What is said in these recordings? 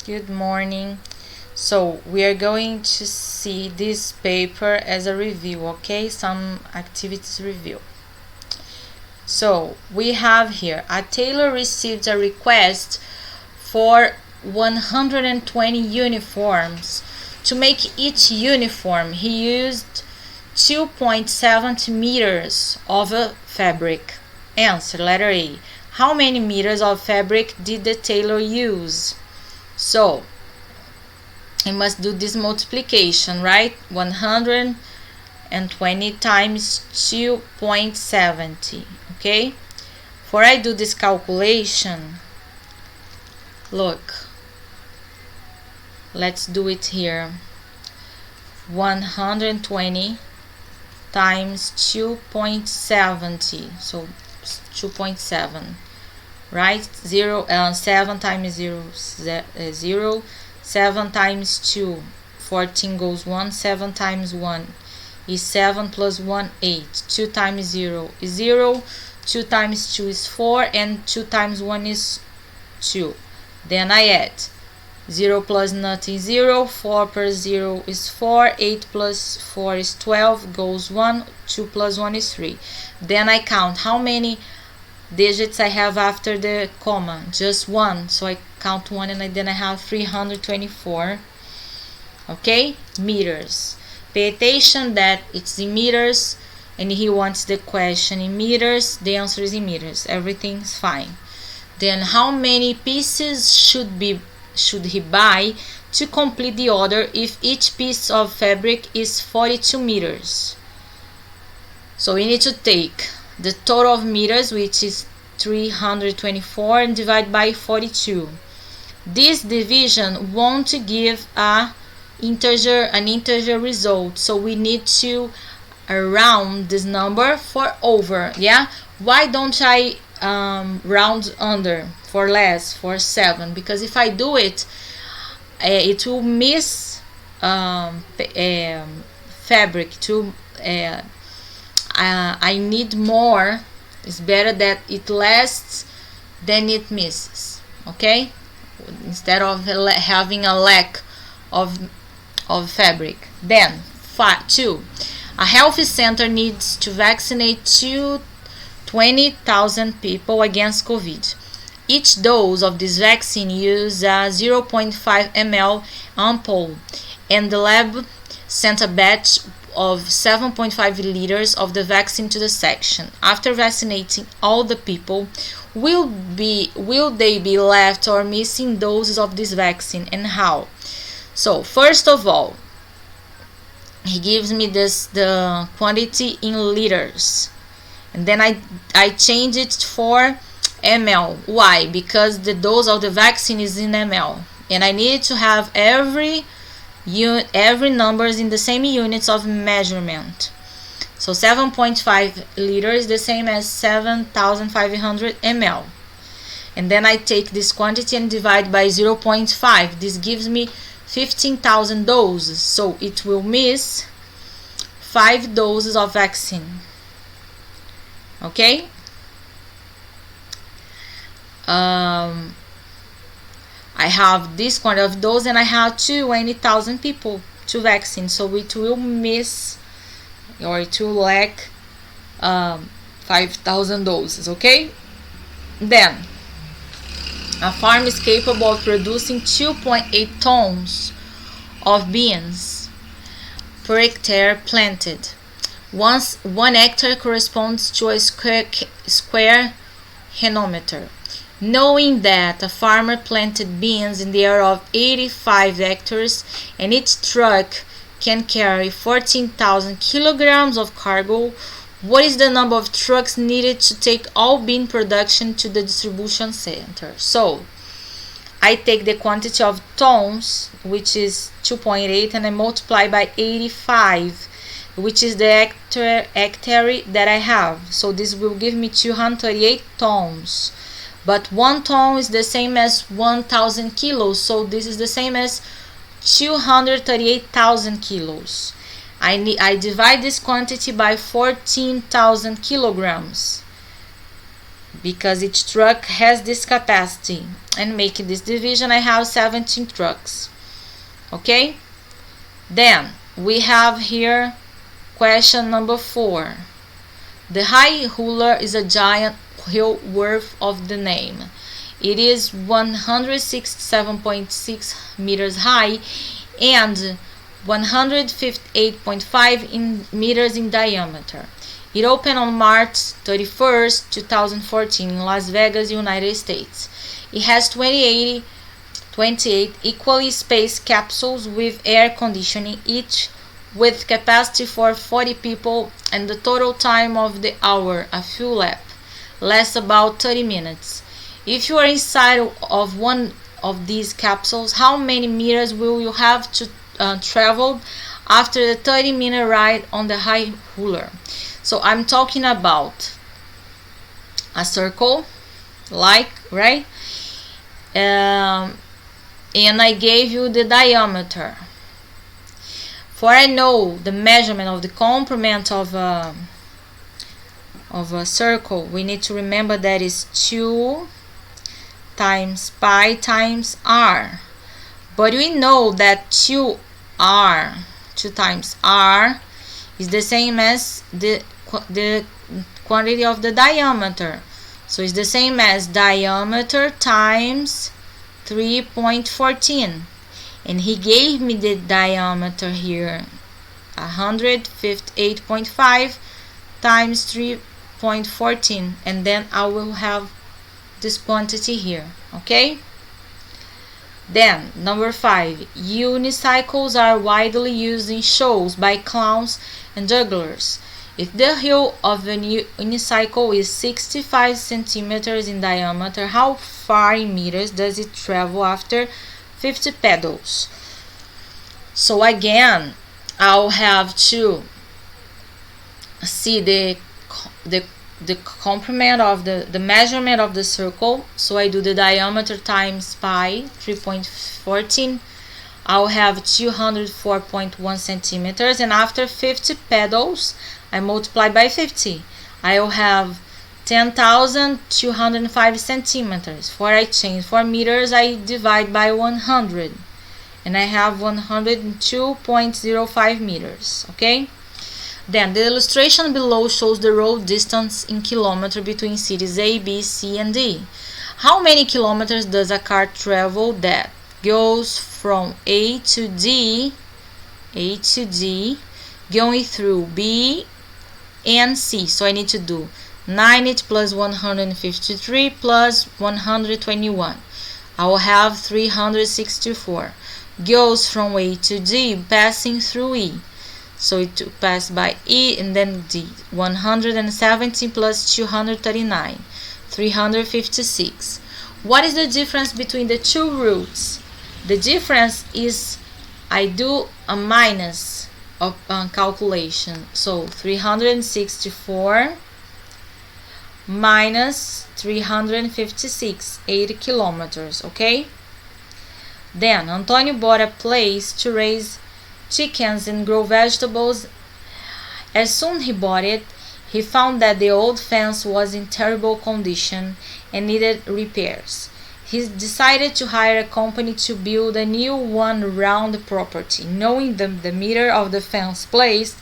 Good morning. So we are going to see this paper as a review, okay? Some activities review. So we have here, a tailor received a request for 120 uniforms. To make each uniform, he used 2.7 meters of fabric. Answer, letter A. How many meters of fabric did the tailor use? So, I must do this multiplication, right? 120 times 2.70, okay? For I do this calculation, look, let's do it here. 120 times 2.70, so 2.7, right? 7 times 0, 7 times 2, 14 goes 1, 7 times 1 is 7 plus 1, 8, 2 times 0 is 0, 2 times 2 is 4, and 2 times 1 is 2. Then I add 0 plus nothing, 0, 4 plus 0 is 4, 8 plus 4 is 12, goes 1, 2 plus 1 is 3. Then I count how many digits I have after the comma, just one, so I count one and then I have 324, okay, meters. Pay attention that it's in meters and he wants the question in meters, the answer is in meters, everything's fine. Then how many pieces should he buy to complete the order if each piece of fabric is 42 meters? So we need to take the total of meters, which is 324, and divide by 42. This division won't give an integer result, so we need to round this number for over. Yeah, why don't I round under for less, for 7? Because if I do it, it will miss fabric to I need more. It's better that it lasts than it misses, okay? Instead of having a lack of fabric. Then 2, a health center needs to vaccinate 20,000 people against COVID. Each dose of this vaccine uses a 0.5 ml ampoule, and the lab sent a batch of 7.5 liters of the vaccine to the section. After vaccinating all the people, will they be left or missing doses of this vaccine, and how? So first of all, he gives me the quantity in liters, and then I change it for ml. Why? Because the dose of the vaccine is in ml, and I need to have every numbers in the same units of measurement. So 7.5 liters is the same as 7,500 ml. And then I take this quantity and divide by 0.5. This gives me 15,000 doses. So it will miss 5 doses of vaccine. Okay? I have this quantity of doses and I have 20,000 people to vaccine, so it will miss, or it will lack 5,000 doses, okay? Then, a farm is capable of producing 2.8 tons of beans per hectare planted. 1 hectare corresponds to a square hectare. Knowing that a farmer planted beans in the area of 85 hectares and each truck can carry 14,000 kilograms of cargo, what is the number of trucks needed to take all bean production to the distribution center? So I take the quantity of tons, which is 2.8, and I multiply by 85, which is the hectare that I have. So this will give me 238 tons. But 1 ton is the same as 1,000 kilos, so this is the same as 238,000 kilos. I divide this quantity by 14,000 kilograms. because each truck has this capacity. And making this division, I have 17 trucks. Okay? Then we have here question number 4. The high ruler is a giant hill worth of the name. It is 167.6 meters high and 158.5 meters in diameter. It opened on March 31st, 2014 in Las Vegas, United States. It has 28 equally spaced capsules with air conditioning, each with capacity for 40 people, and the total time of the hour, a full lap, lasts about 30 minutes. If you are inside of one of these capsules, how many meters will you have to travel after the 30-minute ride on the high roller? So I'm talking about a circle, like, right? And I gave you the diameter. For I know the measurement of the complement of a circle, we need to remember that is 2 times pi times r. But we know that 2 times r is the same as the quantity of the diameter. So it's the same as diameter times 3.14. And he gave me the diameter here, 158.5 times 3.14, and then I will have this quantity here. Okay? Then number 5, unicycles are widely used in shows by clowns and jugglers. If the heel of a unicycle is 65 centimeters in diameter, how far in meters does it travel after 50 pedals? So again, I'll have to see the complement of the measurement of the circle. So I do the diameter times pi, 3.14. I'll have 204.1 centimeters, and after 50 pedals, I multiply by 50. I'll have 10,205 centimeters. For I change for meters, I divide by 100, and I have 102.05 meters. Okay? Then the illustration below shows the road distance in kilometers between cities A, B, C, and D. How many kilometers does a car travel that goes from A to D, going through B and C? So I need to do 90 plus 153 plus 121. I will have 364. Goes from A to D, passing through E. So it will pass by E and then D. 170 plus 239, 356. What is the difference between the two routes? The difference is I do a minus of calculation. So 364 minus 356, 80 kilometers, okay? Then Antonio bought a place to raise chickens and grow vegetables. As soon as he bought it, he found that the old fence was in terrible condition and needed repairs. He decided to hire a company to build a new one around the property, knowing that the meter of the fence placed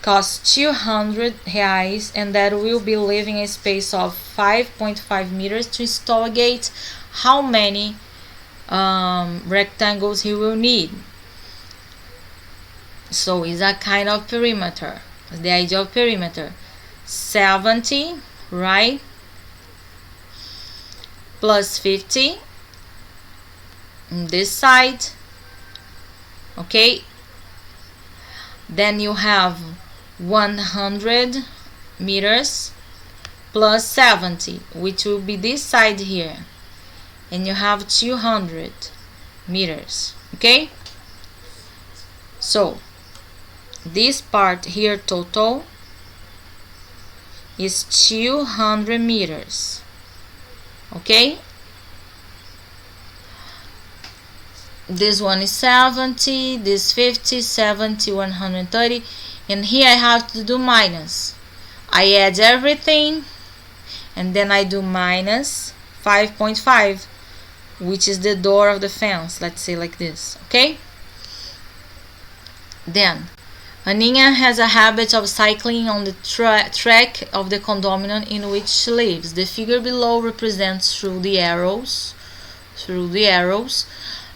costs 200 reais and that will be leaving a space of 5.5 meters to install a gate. How many rectangles he will need? So it's a kind of perimeter. The idea of perimeter, 70, right, plus 50 on this side, okay? Then you have 100 meters plus 70, which will be this side here, and you have 200 meters, okay? So this part here total is 200 meters, okay? This one is 70, this 50, 70, 130, and here I have to do minus. I add everything and then I do minus 5.5, which is the door of the fence, let's say like this, okay? Then Aninha has a habit of cycling on the track of the condominium in which she lives. The figure below represents through the arrows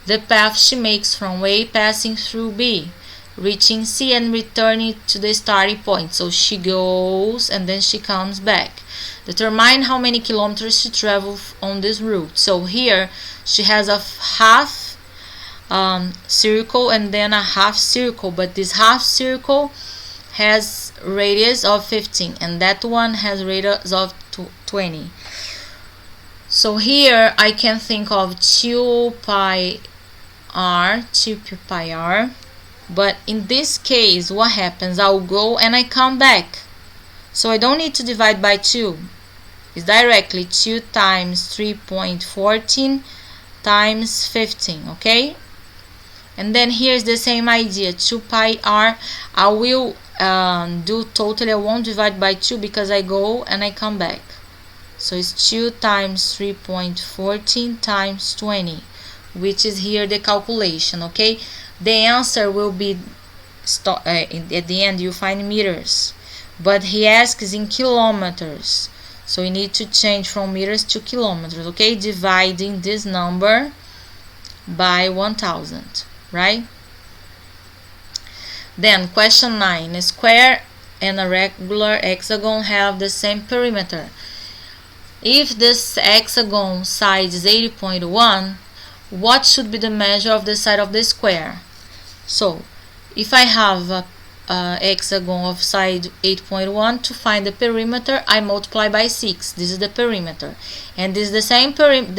the path she makes from A passing through B, reaching C and returning to the starting point. So she goes and then she comes back. Determine how many kilometers she travels on this route. So here she has a half circle and then a half circle, but this half circle has radius of 15 and that one has radius of 20. So here I can think of 2 pi r, but in this case what happens? I'll go and I come back, so I don't need to divide by 2. It's directly 2 times 3.14 times 15, okay? And then here's the same idea, 2 pi r. I will do totally, I won't divide by 2 because I go and I come back. So it's 2 times 3.14 times 20, which is here the calculation, okay? The answer will be, at the end you find meters, but he asks in kilometers. So you need to change from meters to kilometers, okay? Dividing this number by 1000. Right? Then question 9. A square and a regular hexagon have the same perimeter. If this hexagon side is 80.1, what should be the measure of the side of the square? So if I have a hexagon of side 8.1, to find the perimeter I multiply by 6. This is the perimeter, and this is the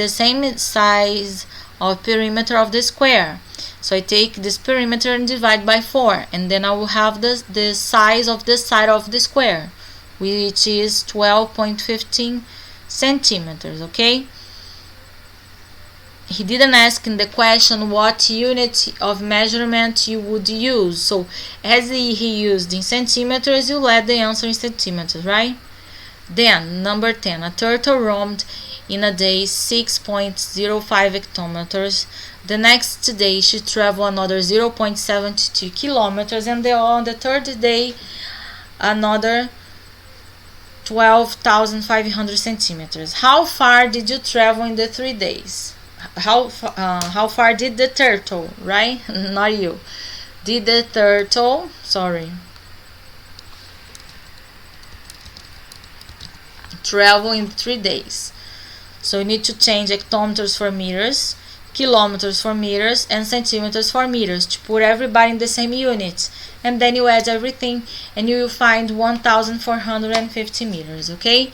same size of perimeter of the square. So I take this perimeter and divide by 4, and then I will have the size of the side of the square, which is 12.15 centimeters, okay? He didn't ask in the question what unit of measurement you would use, so as he used in centimeters, you let the answer in centimeters, right? Then number 10, a turtle roamed in a day 6.05 hectometers. The next day she traveled another 0.72 kilometers, and on the third day another 12,500 centimeters. How far did you travel in the 3 days? How far did the turtle, right? Not you. Did the turtle, travel in 3 days? So you need to change hectometers for meters, kilometers for meters, and centimeters for meters to put everybody in the same unit, and then you add everything and you will find 1450 meters, okay?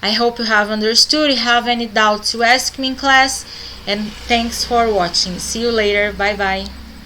I hope you have understood. If you have any doubts, you ask me in class, and thanks for watching. See you later. Bye bye.